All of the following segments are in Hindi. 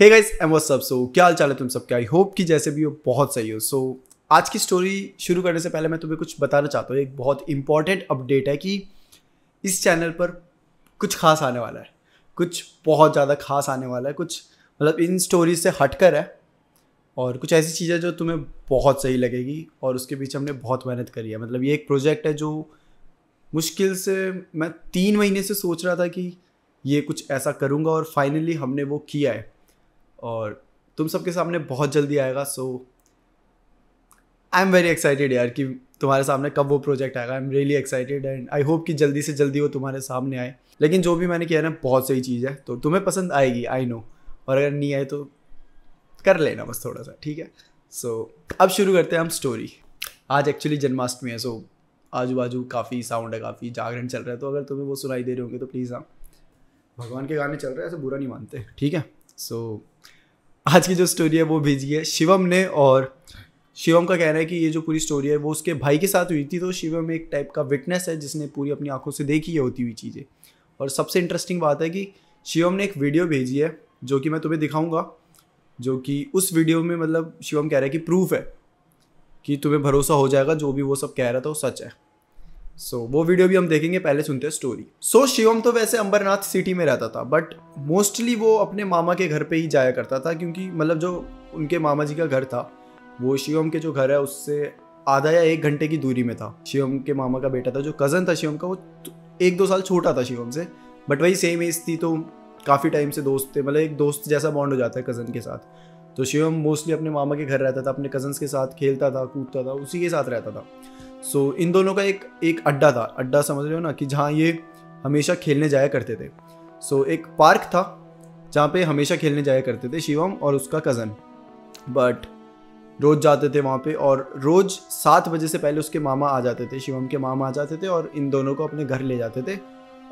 Hey guys and what's up. So क्या हाल चाल है तुम सबके? आई होप कि जैसे भी हो बहुत सही हो। सो आज की स्टोरी शुरू करने से पहले मैं तुम्हें कुछ बताना चाहता हूँ। एक बहुत इंपॉर्टेंट अपडेट है कि इस चैनल पर कुछ खास आने वाला है, कुछ बहुत ज़्यादा खास आने वाला है। कुछ मतलब इन स्टोरीज से हटकर है और कुछ ऐसी चीज़ें जो तुम्हें बहुत सही लगेगी और उसके पीछे हमने बहुत मेहनत करी है। मतलब ये एक प्रोजेक्ट है जो मुश्किल से मैं 3 महीने से सोच रहा था कि ये कुछ ऐसा करूँगा और फाइनली हमने वो किया है और तुम सबके सामने बहुत जल्दी आएगा। सो आई एम वेरी एक्साइटेड यार कि तुम्हारे सामने कब वो प्रोजेक्ट आएगा। I am really excited and I hope कि जल्दी से जल्दी वो तुम्हारे सामने आए। लेकिन जो भी मैंने किया ना बहुत सही चीज़ है, तो तुम्हें पसंद आएगी, आई नो। और अगर नहीं आए तो कर लेना बस थोड़ा सा, ठीक है। सो अब शुरू करते हैं हम स्टोरी। आज एक्चुअली जन्माष्टमी है, सो आजू बाजू काफ़ी साउंड है, काफ़ी जागरण चल रहा है, तो अगर तुम्हें वो सुनाई दे रहे होंगे तो प्लीज़ हाँ, भगवान के गाने चल रहे हैं, ऐसे बुरा नहीं मानते, ठीक है। सो आज की जो स्टोरी है वो भेजी है शिवम ने और शिवम का कहना है कि ये जो पूरी स्टोरी है वो उसके भाई के साथ हुई थी। तो शिवम एक टाइप का विटनेस है जिसने पूरी अपनी आंखों से देखी है होती हुई चीज़ें। और सबसे इंटरेस्टिंग बात है कि शिवम ने एक वीडियो भेजी है जो कि मैं तुम्हें दिखाऊंगा, जो कि उस वीडियो में मतलब शिवम कह रहा है कि प्रूफ है कि तुम्हें भरोसा हो जाएगा जो भी वो सब कह रहा था वो सच है। सो वो वीडियो भी हम देखेंगे, पहले सुनते हैं स्टोरी। सो शिवम तो वैसे अंबरनाथ सिटी में रहता था, बट मोस्टली वो अपने मामा के घर पे ही जाया करता था, क्योंकि मतलब जो उनके मामा जी का घर था वो शिवम के जो घर है उससे आधा या 1 घंटे की दूरी में था। शिवम के मामा का बेटा था, जो कज़न था शिवम का, वो 1-2 साल छोटा था शिवम से, बट वही सेम एज थी, तो काफ़ी टाइम से दोस्त थे। मतलब एक दोस्त जैसा बॉन्ड हो जाता है कज़न के साथ। तो शिवम मोस्टली अपने मामा के घर रहता था, अपने कज़न्स के साथ खेलता था, कूदता था, उसी के साथ रहता था। सो इन दोनों का एक अड्डा था, अड्डा समझ रहे हो ना, कि जहाँ ये हमेशा खेलने जाया करते थे। सो एक पार्क था जहाँ पे हमेशा खेलने जाया करते थे शिवम और उसका कज़न। बट रोज़ जाते थे वहाँ पे और रोज़ 7 बजे से पहले उसके मामा आ जाते थे, शिवम के मामा आ जाते थे और इन दोनों को अपने घर ले जाते थे।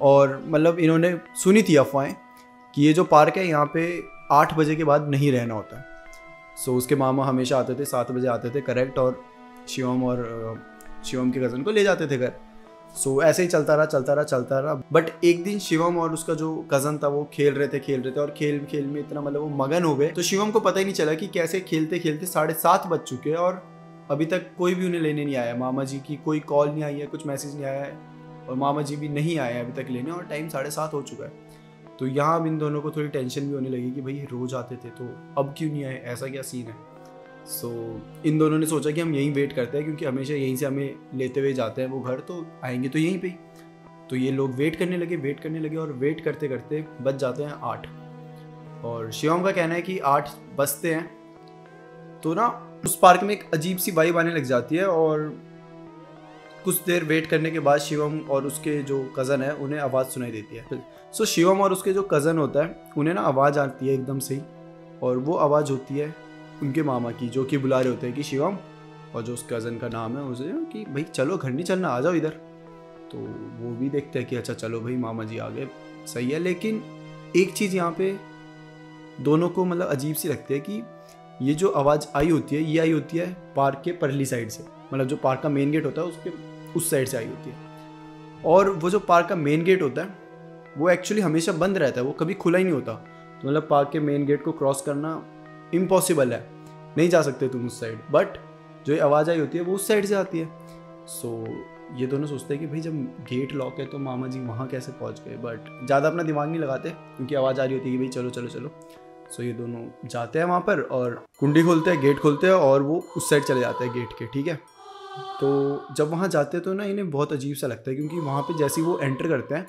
और मतलब इन्होंने सुनी थी अफवाहें कि ये जो पार्क है यहाँ पे 8 बजे के बाद नहीं रहना होता है। सो उसके मामा हमेशा आते थे, 7 बजे आते थे करेक्ट, और शिवम के कज़न को ले जाते थे घर। सो ऐसे ही चलता रहा। बट एक दिन शिवम और उसका जो कज़न था वो खेल रहे थे और खेल में इतना मतलब वो मगन हो गए, तो शिवम को पता ही नहीं चला कि कैसे खेलते 7:30 बज चुके हैं और अभी तक कोई भी उन्हें लेने नहीं आया। मामा जी की कोई कॉल नहीं आई है, कुछ मैसेज नहीं आया है और मामा जी भी नहीं आए हैं अभी तक लेने, और टाइम 7:30 हो चुका है। तो यहाँ अब इन दोनों को थोड़ी टेंशन भी होने लगी कि भाई रोज़ आते थे तो अब क्यों नहीं आए, ऐसा क्या सीन है। सो इन दोनों ने सोचा कि हम यहीं वेट करते हैं, क्योंकि हमेशा यहीं से हमें लेते हुए जाते हैं वो घर, तो आएंगे तो यहीं पे। तो ये लोग वेट करने लगे और वेट करते करते बज जाते हैं 8। और शिवम का कहना है कि 8 बजते हैं तो ना उस पार्क में एक अजीब सी वाइब आने लग जाती है। और कुछ देर वेट करने के बाद शिवम और उसके जो कज़न है उन्हें आवाज़ सुनाई देती है। सो शिवम और उसके जो कज़न होता है उन्हें ना आवाज़ आती है एकदम से ही, और वो आवाज़ होती है उनके मामा की, जो कि बुला रहे होते हैं कि शिवम, और जो उस कज़न का नाम है उसे, कि भाई चलो घर नहीं चलना, आ जाओ इधर। तो वो भी देखते हैं कि अच्छा चलो भाई मामा जी आ गए, सही है। लेकिन एक चीज़ यहाँ पे दोनों को मतलब अजीब सी लगती है कि ये जो आवाज़ आई होती है ये आई होती है पार्क के परली साइड से, मतलब जो पार्क का मेन गेट होता है उसके उस साइड से आई होती है। और वो जो पार्क का मेन गेट होता है वो एक्चुअली हमेशा बंद रहता है, वो कभी खुला ही नहीं होता। तो मतलब पार्क के मेन गेट को क्रॉस करना इम्पॉसिबल है, नहीं जा सकते तुम उस साइड। बट जो ये आवाज़ आई होती है वो उस साइड से आती है। सो ये दोनों सोचते हैं कि भाई जब गेट लॉक है तो मामा जी वहाँ कैसे पहुँच गए, बट ज़्यादा अपना दिमाग नहीं लगाते क्योंकि आवाज़ आ रही होती है कि भाई चलो चलो चलो। सो ये दोनों जाते हैं वहाँ पर और कुंडी खोलते हैं, गेट खोलते हैं और वो उस साइड चले जाते हैं गेट के, ठीक है। तो जब वहाँ जाते हैं तो ना इन्हें बहुत अजीब सा लगता है, क्योंकि वहाँ पर जैसे ही वो एंटर करते हैं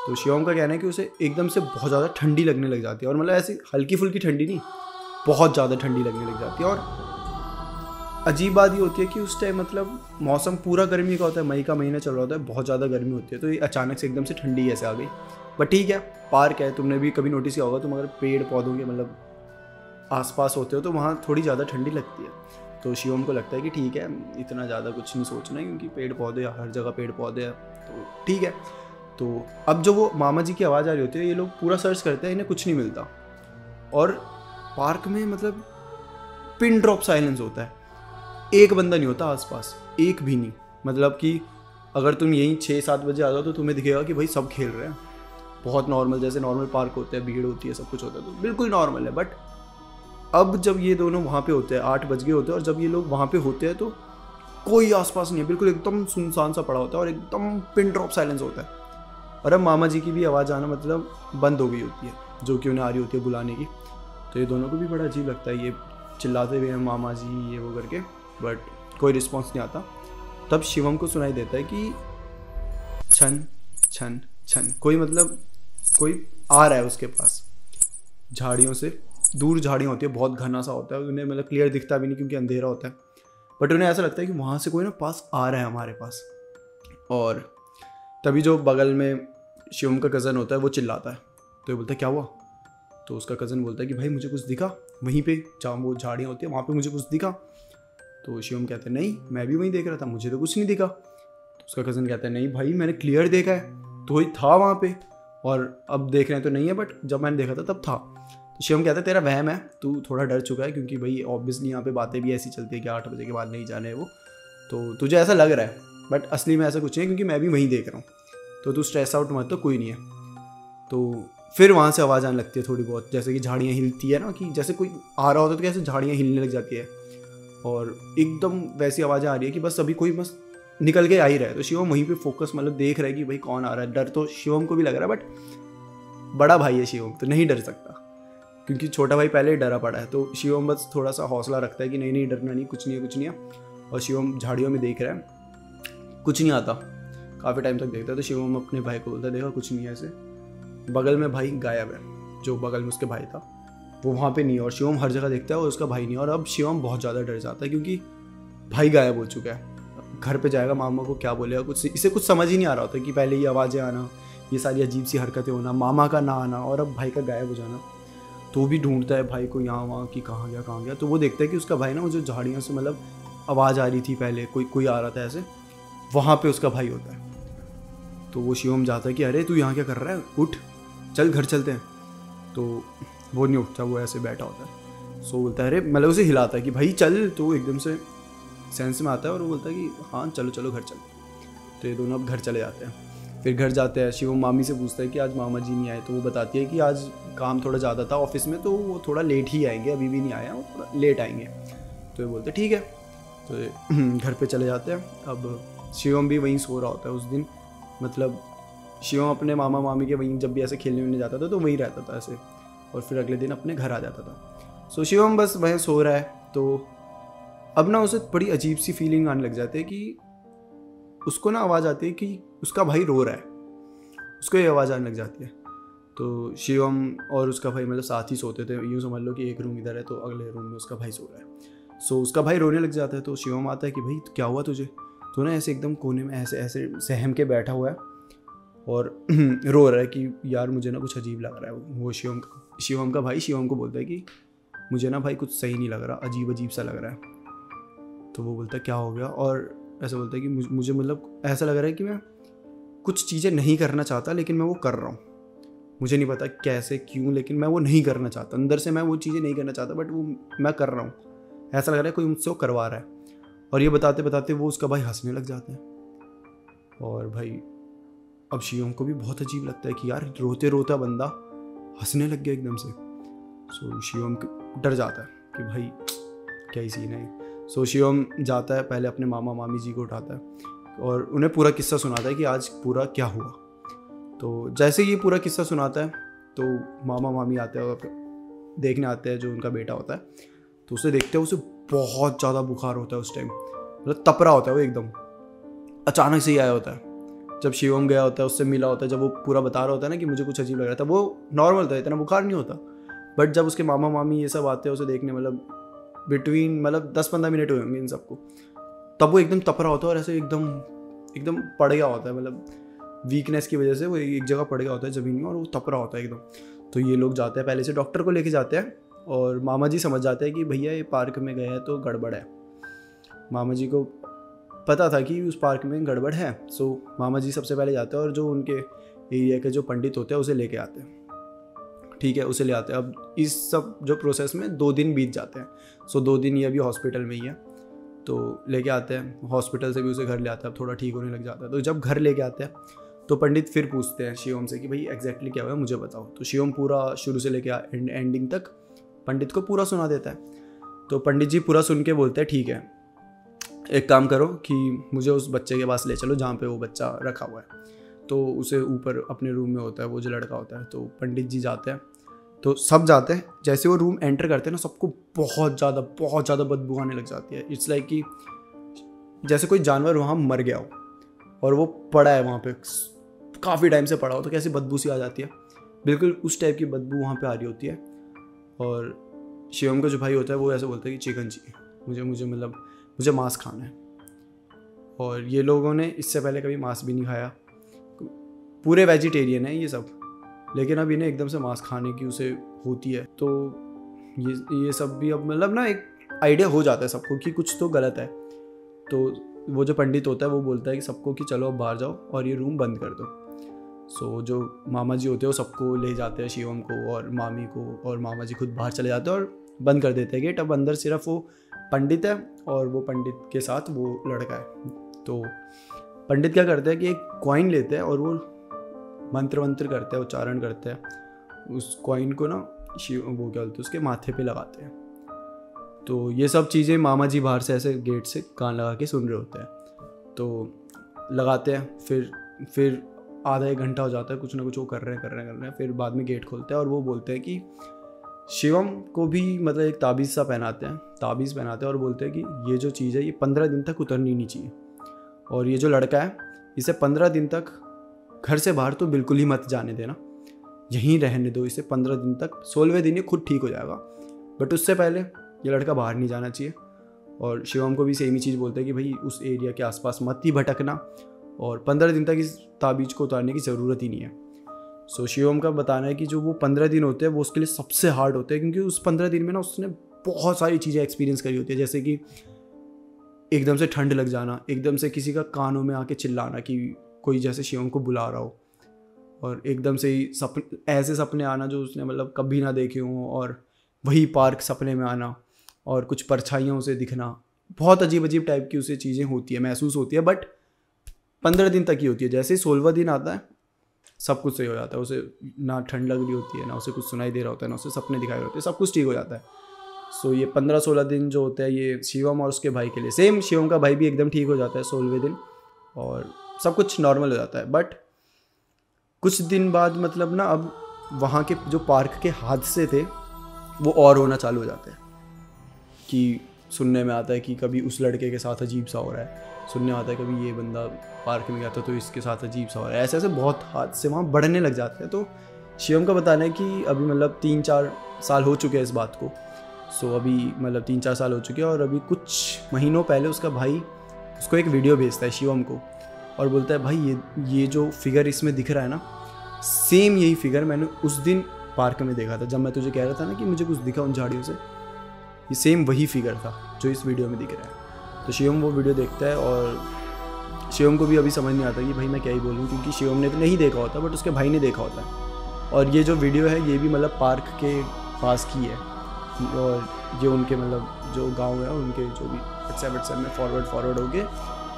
तो शिवम का कहना है कि उसे एकदम से बहुत ज़्यादा ठंडी लगने लग जाती है। और मतलब ऐसी हल्की फुल्की ठंडी नहीं, बहुत ज़्यादा ठंडी लगने लग जाती है। और अजीब बात ये होती है कि उस टाइम मतलब मौसम पूरा गर्मी का होता है, मई का महीना चल रहा होता है, बहुत ज़्यादा गर्मी होती है, तो ये अचानक से एकदम से ठंडी ऐसे आ गई। बट ठीक है, पार्क है, तुमने भी कभी नोटिस किया होगा, तुम अगर पेड़ पौधों के मतलब आसपास होते हो तो वहाँ थोड़ी ज़्यादा ठंडी लगती है। तो शिवम को लगता है कि ठीक है, इतना ज़्यादा कुछ नहीं सोचना है, क्योंकि पेड़ पौधे हर जगह पेड़ पौधे हैं, तो ठीक है। तो अब जो वो मामा जी की आवाज़ आ रही होती है, ये लोग पूरा सर्च करते हैं, इन्हें कुछ नहीं मिलता। और पार्क में मतलब पिन ड्रॉप साइलेंस होता है, एक बंदा नहीं होता आसपास, एक भी नहीं। मतलब कि अगर तुम यहीं 6-7 बजे आ जाओ तो तुम्हें दिखेगा कि भाई सब खेल रहे हैं, बहुत नॉर्मल, जैसे नॉर्मल पार्क होते हैं, भीड़ होती है, सब कुछ होता है, तो बिल्कुल नॉर्मल है। बट अब जब ये दोनों वहाँ पे होते हैं, 8 बज गए होते हैं, और जब ये लोग वहाँ पे होते हैं तो कोई आसपास नहीं है, बिल्कुल एकदम सुनसान सा पड़ा होता है और एकदम पिन ड्रॉप साइलेंस होता है। और अब मामा जी की भी आवाज़ आना मतलब बंद हो गई होती है, जो कि उन्हें आ रही होती है बुलाने की। तो ये दोनों को भी बड़ा अजीब लगता है, ये चिल्लाते हुए हैं मामा जी ये वो करके, बट कोई रिस्पॉन्स नहीं आता। तब शिवम को सुनाई देता है कि छन छन छन, कोई मतलब कोई आ रहा है उसके पास झाड़ियों से। दूर झाड़ियाँ होती है, बहुत घना सा होता है, उन्हें मतलब क्लियर दिखता भी नहीं क्योंकि अंधेरा होता है, बट उन्हें ऐसा लगता है कि वहाँ से कोई ना पास आ रहा है हमारे पास। और तभी जो बगल में शिवम का कज़न होता है वो चिल्लाता है, तो ये बोलता है क्या हुआ? तो उसका कज़न बोलता है कि भाई मुझे कुछ दिखा, वहीं पे जहाँ वो झाड़ियाँ होती है वहाँ पे मुझे कुछ दिखा। तो शिवम कहता है नहीं, मैं भी वहीं देख रहा था, मुझे तो कुछ नहीं दिखा। तो उसका कज़न कहता है नहीं भाई, मैंने क्लियर देखा है, तो ही था वहाँ पे, और अब देख रहे हैं तो नहीं है, बट जब मैंने देखा था तब था। तो शिवम कहता है तेरा वहम है, तू थोड़ा डर चुका है, क्योंकि भाई ऑब्वियसली यहाँ पे बातें भी ऐसी चलती है कि 8 बजे के बाद नहीं जाने वो, तो तुझे ऐसा लग रहा है, बट असली में ऐसा कुछ नहीं है, क्योंकि मैं भी वहीं देख रहा हूँ, तो तू स्ट्रेस आउट मत, तो कोई नहीं है। तो फिर वहाँ से आवाज़ आने लगती है थोड़ी बहुत, जैसे कि झाड़ियाँ हिलती है ना, कि जैसे कोई आ रहा होता है तो कैसे झाड़ियाँ हिलने लग जाती है, और एकदम वैसी आवाज़ें आ रही है कि बस अभी कोई बस निकल के आ ही रहा है। तो शिवम वहीं पे फोकस मतलब देख रहा है कि भाई कौन आ रहा है। डर तो शिवम को भी लग रहा है, बट बड़ा भाई है शिवम, तो नहीं डर सकता, क्योंकि छोटा भाई पहले ही डरा पड़ा है। तो शिवम बस थोड़ा सा हौसला रखता है कि नहीं नहीं डरना नहीं, कुछ नहीं है कुछ नहीं है। और शिवम झाड़ियों में देख रहा है, कुछ नहीं आता, काफ़ी टाइम तक देखता है। तो शिवम अपने भाई को बोलता है देखा कुछ नहीं है ऐसे। बगल में भाई गायब है, जो बगल में उसके भाई था वो वहाँ पे नहीं है, और शिवम हर जगह देखता है और उसका भाई नहीं है। और अब शिवम बहुत ज़्यादा डर जाता है, क्योंकि भाई गायब हो चुका है। घर पे जाएगा, मामा को क्या बोलेगा, कुछ इसे कुछ समझ ही नहीं आ रहा होता कि पहले ये आवाज़ें आना, ये सारी अजीब सी हरकतें होना, मामा का ना आना, और अब भाई का गायब हो जाना। तो वो भी ढूंढता है भाई को यहाँ वहाँ कि कहाँ गया कहाँ गया। तो वो देखता है कि उसका भाई ना, वो जो झाड़ियों से मतलब आवाज़ आ रही थी पहले, कोई आ रहा था ऐसे, वहाँ पे उसका भाई होता है। तो वो शिवम जाता है कि अरे तू यहाँ क्या कर रहा है, उठ चल घर चलते हैं। तो वो नहीं उठता, वो ऐसे बैठा होता है। सो बोलता है अरे, मतलब उसे हिलाता है कि भाई चल, तो एकदम से सेंस में आता है और वो बोलता है कि हाँ चलो चलो घर चल। तो ये दोनों अब घर चले जाते हैं। फिर घर जाते हैं, शिवम मामी से पूछता है कि आज मामा जी नहीं आए। तो वो बताती है कि आज काम थोड़ा ज़्यादा था ऑफिस में, तो वो थोड़ा लेट ही आएंगे, अभी भी नहीं आया, वो थोड़ा लेट आएंगे। तो ये बोलते ठीक है। तो घर पे चले जाते हैं। अब शिवम भी वहीं सो रहा होता है उस दिन, मतलब शिवम अपने मामा मामी के वहीं जब भी ऐसे खेलने वेलने जाता था तो वहीं रहता था ऐसे, और फिर अगले दिन अपने घर आ जाता था। सो शिवम बस वहीं सो रहा है। तो अब ना उसे बड़ी अजीब सी फीलिंग आने लग जाती है कि उसको ना आवाज़ आती है कि उसका भाई रो रहा है, उसको ये आवाज़ आने लग जाती है। तो शिवम और उसका भाई मतलब साथ ही सोते थे, यूँ समझ लो कि एक रूम इधर है तो अगले रूम में उसका भाई सो रहा है। सो उसका भाई रोने लग जाता है। तो शिवम आता है कि भाई क्या हुआ तुझे? तो ना ऐसे एकदम कोने में ऐसे ऐसे सहम के बैठा हुआ है और रो रहा है कि यार मुझे ना कुछ अजीब लग रहा है। वो शिवम का भाई शिवम को बोलता है कि मुझे ना भाई कुछ सही नहीं लग रहा, अजीब अजीब सा लग रहा है। तो वो बोलता है क्या हो गया? और ऐसा बोलता है कि मुझे मतलब ऐसा लग रहा है कि मैं कुछ चीज़ें नहीं करना चाहता, लेकिन मैं वो कर रहा हूँ। मुझे नहीं पता कैसे क्यों, लेकिन मैं वो नहीं करना चाहता, अंदर से मैं वो चीज़ें नहीं करना चाहता, बट वो मैं कर रहा हूँ। ऐसा लग रहा है कोई मुझसे वो करवा रहा है। और ये बताते बताते वो उसका भाई हंसने लग जाते हैं। और भाई अब शिवम को भी बहुत अजीब लगता है कि यार रोते रोता बंदा हंसने लग गया एकदम से। सो शिवम डर जाता है कि भाई क्या ही सीन है। सो शिवम जाता है, पहले अपने मामा मामी जी को उठाता है और उन्हें पूरा किस्सा सुनाता है कि आज पूरा क्या हुआ। तो जैसे ये पूरा किस्सा सुनाता है तो मामा मामी आते हैं और देखने आते हैं जो उनका बेटा होता है। तो उसे देखते हैं, उसे बहुत ज़्यादा बुखार होता है उस टाइम, मतलब तपरा होता है वो एकदम, अचानक से ही आया होता है। जब शिवम गया होता है, उससे मिला होता है, जब वो पूरा बता रहा होता है ना कि मुझे कुछ अजीब लग रहा था, वो नॉर्मल था, इतना बुखार नहीं होता। बट जब उसके मामा मामी ये सब आते हैं उसे देखने, मतलब बिटवीन मतलब 10-15 मिनट हुए होंगे इन सबको, तब वो एकदम तपरा होता है और ऐसे एकदम पड़ गया होता है, मतलब वीकनेस की वजह से वो एक जगह पड़ गया होता है ज़मीन में और वो तपरा होता है एकदम। तो ये लोग जाते हैं, पहले से डॉक्टर को लेके जाते हैं और मामा जी समझ जाते हैं कि भैया ये पार्क में गए हैं तो गड़बड़ है। मामा जी को पता था कि उस पार्क में गड़बड़ है। सो मामा जी सबसे पहले जाते हैं और जो उनके एरिया के जो पंडित होते हैं उसे लेके आते हैं। ठीक है, उसे ले आते हैं। अब इस सब जो प्रोसेस में 2 दिन बीत जाते हैं। सो 2 दिन ये अभी हॉस्पिटल में ही है, तो लेके आते हैं। हॉस्पिटल से भी उसे घर ले आते हैं, अब थोड़ा ठीक होने लग जाता है। तो जब घर लेके आते हैं तो पंडित फिर पूछते हैं शिवम से कि भाई एग्जैक्टली क्या हुआ है मुझे बताओ। तो शिवम पूरा शुरू से लेके एंडिंग तक पंडित को पूरा सुना देता है। तो पंडित जी पूरा सुन के बोलते हैं ठीक है, एक काम करो कि मुझे उस बच्चे के पास ले चलो जहाँ पे वो बच्चा रखा हुआ है। तो उसे ऊपर अपने रूम में होता है वो जो लड़का होता है। तो पंडित जी जाते हैं, तो सब जाते हैं। जैसे वो रूम एंटर करते हैं ना, सबको बहुत ज़्यादा बदबू आने लग जाती है। इट्स लाइक कि जैसे कोई जानवर वहाँ मर गया हो और वो पड़ा है वहाँ पे, काफ़ी टाइम से पड़ा हो, तो कैसी बदबू सी आ जाती है, बिल्कुल उस टाइप की बदबू वहाँ पे आ रही होती है। और शिवम का जो भाई होता है वो ऐसे बोलता है कि चिकन चाहिए मुझे मांस खाना है। और ये लोगों ने इससे पहले कभी मांस भी नहीं खाया, पूरे वेजिटेरियन है ये सब, लेकिन अब इन्हें एकदम से मांस खाने की उसे होती है। तो ये सब भी अब मतलब ना एक आइडिया हो जाता है सबको कि कुछ तो गलत है। तो वो जो पंडित होता है वो बोलता है कि सबको कि चलो अब बाहर जाओ और ये रूम बंद कर दो। सो जो मामा जी होते हैं वो सबको ले जाते हैं, शिवम को और मामी को, और मामा जी खुद बाहर चले जाते हैं और बंद कर देते हैं गेट। अब अंदर सिर्फ वो पंडित है और वो पंडित के साथ वो लड़का है। तो पंडित क्या करते हैं कि एक कॉइन लेते हैं और वो मंत्र करते हैं, उच्चारण करते हैं, उस कॉइन को ना वो क्या बोलते हैं उसके माथे पे लगाते हैं। तो ये सब चीज़ें मामा जी बाहर से ऐसे गेट से कान लगा के सुन रहे होते हैं। तो लगाते हैं, फिर आधा एक घंटा हो जाता है, कुछ ना कुछ वो कर रहे हैं। फिर बाद में गेट खोलते हैं और वो बोलते हैं कि शिवम को भी मतलब एक ताबीज़ पहनाते हैं और बोलते हैं कि ये जो चीज़ है ये 15 दिन तक उतरनी नहीं चाहिए, और ये जो लड़का है इसे 15 दिन तक घर से बाहर तो बिल्कुल ही मत जाने देना, यहीं रहने दो इसे 15 दिन तक। 16वें दिन ये खुद ठीक हो जाएगा, बट उससे पहले ये लड़का बाहर नहीं जाना चाहिए। और शिवम को भी सेम ही चीज़ बोलते हैं कि भाई उस एरिया के आसपास मत ही भटकना, और 15 दिन तक इस ताबीज़ को उतारने की ज़रूरत ही नहीं है। सो शिवम का बताना है कि जो वो 15 दिन होते हैं वो उसके लिए सबसे हार्ड होते हैं, क्योंकि उस 15 दिन में ना उसने बहुत सारी चीज़ें एक्सपीरियंस करी होती है, जैसे कि एकदम से ठंड लग जाना, एकदम से किसी का कानों में आके चिल्लाना कि कोई जैसे शिवम को बुला रहा हो, और एकदम से ही ऐसे सपने आना जो उसने मतलब कभी ना देखे हों, और वही पार्क सपने में आना, और कुछ परछाइयों से दिखना, बहुत अजीब टाइप की उसे चीज़ें होती है, महसूस होती है। बट 15 दिन तक ही होती है। जैसे ही 16वां दिन आता है सब कुछ सही हो जाता है, उसे ना ठंड लग रही होती है, ना उसे कुछ सुनाई दे रहा होता है, ना उसे सपने दिखाई रहे होते हैं, सब कुछ ठीक हो जाता है। सो ये 15-16 दिन जो होता है ये शिवम और उसके भाई के लिए, सेम शिवम का भाई भी एकदम ठीक हो जाता है 16वें दिन, और सब कुछ नॉर्मल हो जाता है। बट कुछ दिन बाद मतलब ना अब वहाँ के जो पार्क के हादसे थे वो और होना चालू हो जाते हैं, कि सुनने में आता है कि कभी उस लड़के के साथ अजीब सा हो रहा है, सुनने में आता है कभी ये बंदा पार्क में गया था तो इसके साथ अजीब सा हो रहा है, ऐसे बहुत हादसे वहाँ बढ़ने लग जाते हैं। तो शिवम का बताना है कि अभी मतलब 3-4 साल हो चुके हैं इस बात को। सो अभी मतलब 3-4 साल हो चुके हैं, और अभी कुछ महीनों पहले उसका भाई उसको एक वीडियो भेजता है शिवम को, और बोलता है भाई ये जो फिगर इसमें दिख रहा है ना, सेम यही फिगर मैंने उस दिन पार्क में देखा था, जब मैं तुझे कह रहा था ना कि मुझे कुछ दिखा उन झाड़ियों से, ये सेम वही फिगर था जो इस वीडियो में दिख रहा है। तो शिवम वो वीडियो देखता है, और शिवम को भी अभी समझ नहीं आता कि भाई मैं क्या ही बोलूँ, क्योंकि शिवम ने तो नहीं देखा होता बट उसके भाई ने देखा होता है। और ये जो वीडियो है ये भी मतलब पार्क के पास की है, और ये उनके मतलब जो गांव है उनके जो भी व्हाट्सएप में फॉरवर्ड होके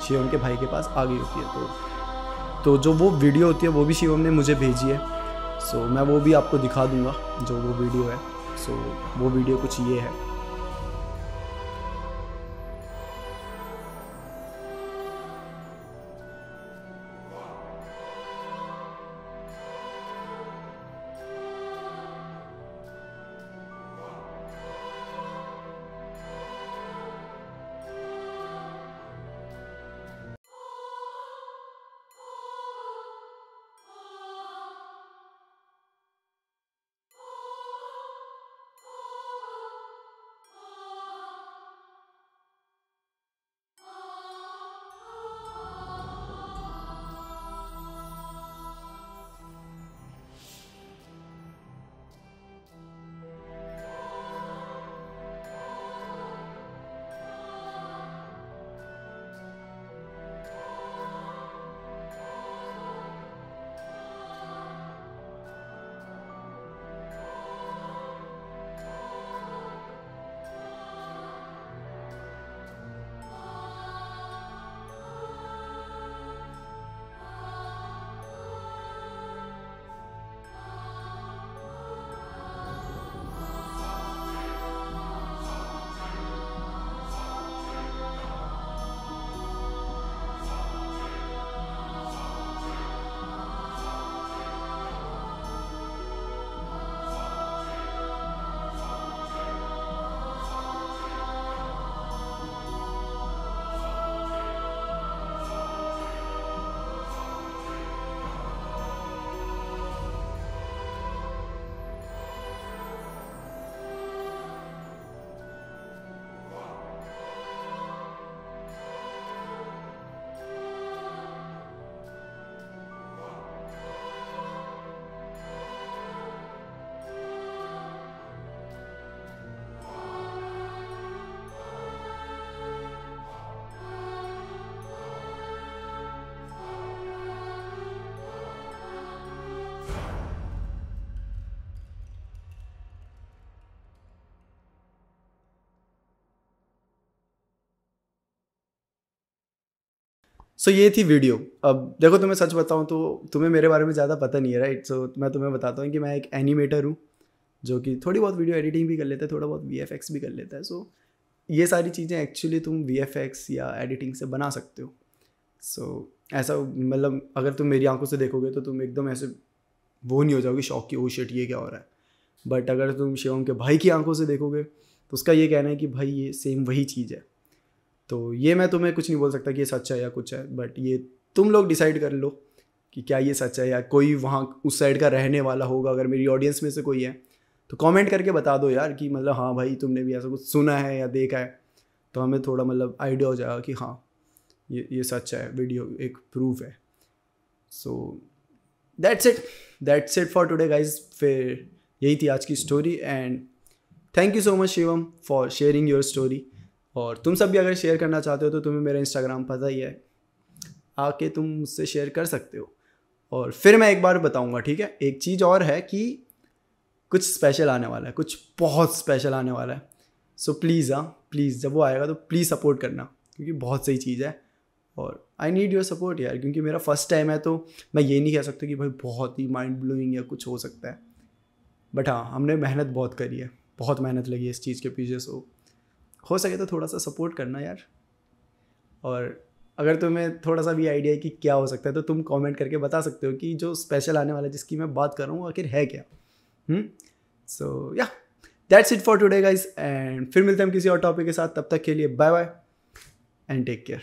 शिवम के भाई के पास आ गई होती है। तो जो वो वीडियो होती है वो भी शिवम ने मुझे भेजी है। सो मैं वो भी आपको दिखा दूंगा जो वो वीडियो है। सो वो वीडियो कुछ ये है। सो ये थी वीडियो। अब देखो तुम्हें सच बताऊँ तो तुम्हें मेरे बारे में ज़्यादा पता नहीं है राइट। सो मैं तुम्हें बताता हूँ कि मैं एक एनिमेटर हूँ जो कि थोड़ी बहुत वीडियो एडिटिंग भी कर लेता है, थोड़ा बहुत VFX भी कर लेता है। सो ये सारी चीज़ें एक्चुअली तुम VFX या एडिटिंग से बना सकते हो। सो ऐसा मतलब अगर तुम मेरी आंखों से देखोगे तो तुम एकदम ऐसे वो नहीं हो जाओगे शौक की, ओ शिट ये क्या हो रहा है। बट अगर तुम शिवम के भाई की आंखों से देखोगे तो उसका ये कहना है कि भाई ये सेम वही चीज़ है। तो ये मैं तुम्हें कुछ नहीं बोल सकता कि ये सच है या कुछ है, बट ये तुम लोग डिसाइड कर लो कि क्या ये सच है, या कोई वहाँ उस साइड का रहने वाला होगा अगर मेरी ऑडियंस में से कोई है तो कमेंट करके बता दो यार कि मतलब हाँ भाई तुमने भी ऐसा कुछ सुना है या देखा है, तो हमें थोड़ा मतलब आइडिया हो जाएगा कि हाँ ये सच है, वीडियो एक प्रूफ है। So that's it for today guys. फिर यही थी आज की story and thank you so much Shivam for sharing your story. और तुम सब भी अगर शेयर करना चाहते हो तो तुम्हें मेरा इंस्टाग्राम पता ही है, आके तुम मुझसे शेयर कर सकते हो। और फिर मैं एक बार बताऊंगा, ठीक है, एक चीज़ और है कि कुछ स्पेशल आने वाला है, कुछ बहुत स्पेशल आने वाला है। सो प्लीज़ प्लीज़ जब वो आएगा तो प्लीज़ सपोर्ट करना, क्योंकि बहुत सही चीज़ है और आई नीड योर सपोर्ट यार, क्योंकि मेरा फर्स्ट टाइम है तो मैं ये नहीं कह सकता कि भाई बहुत ही माइंड ब्लोइंग या कुछ हो सकता है। बट हाँ, हमने मेहनत बहुत करी है, बहुत मेहनत लगी है इस चीज़ के पीछे। सो हो सके तो थोड़ा सा सपोर्ट करना यार। और अगर तुम्हें थोड़ा सा भी आइडिया है कि क्या हो सकता है तो तुम कमेंट करके बता सकते हो कि जो स्पेशल आने वाला है जिसकी मैं बात कर रहा हूँ आखिर है क्या। सो या that's it for today guys, and फिर मिलते हैं हम किसी और टॉपिक के साथ। तब तक के लिए bye bye and take care.